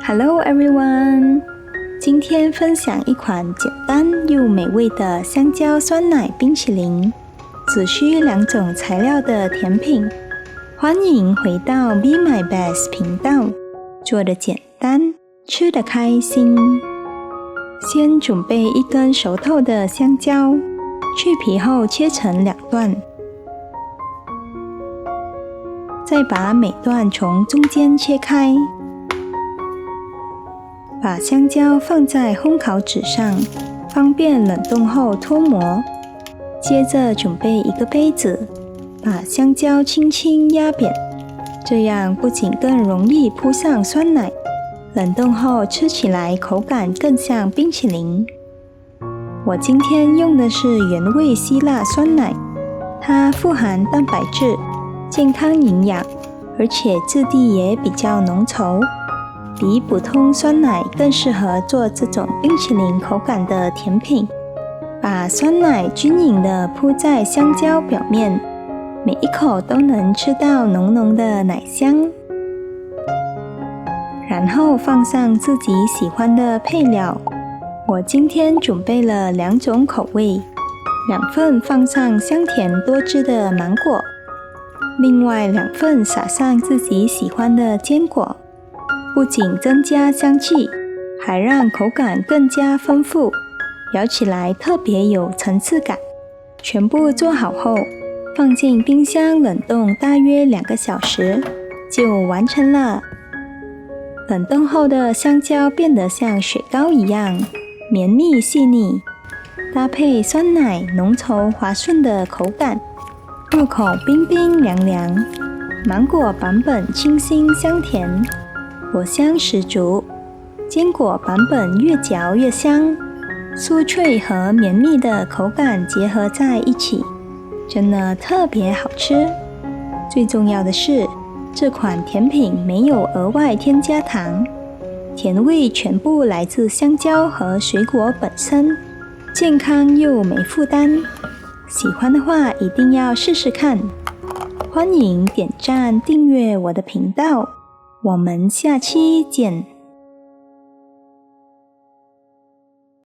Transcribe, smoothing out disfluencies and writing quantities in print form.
Hello everyone， 今天分享一款简单又美味的香蕉酸奶冰淇淋，只需2种材料的甜品。欢迎回到 Be My Best 频道，做得简单，吃得开心。先准备1根熟透的香蕉，去皮后切成2段，再把每段从中间切开。把香蕉放在烘烤纸上，方便冷冻后脱模。接着准备1个杯子，把香蕉轻轻压扁，这样不仅更容易铺上酸奶，冷冻后吃起来口感更像冰淇淋。我今天用的是原味希腊酸奶，它富含蛋白质，健康营养，而且质地也比较浓稠。比普通酸奶更适合做这种冰淇淋口感的甜品。把酸奶均匀地铺在香蕉表面，每一口都能吃到浓浓的奶香。然后放上自己喜欢的配料，我今天准备了2种口味，2份放上香甜多汁的芒果，另外2份撒上自己喜欢的坚果。不仅增加香气，还让口感更加丰富，咬起来特别有层次感。全部做好后，放进冰箱冷冻大约2个小时，就完成了。冷冻后的香蕉变得像雪糕一样绵密细腻，搭配酸奶浓稠滑顺的口感，入口冰冰凉凉。芒果版本清新香甜，果香十足，坚果版本越嚼越香，酥脆和绵密的口感结合在一起，真的特别好吃。最重要的是，这款甜品没有额外添加糖，甜味全部来自香蕉和水果本身，健康又没负担。喜欢的话一定要试试看。欢迎点赞订阅我的频道，我们下期见。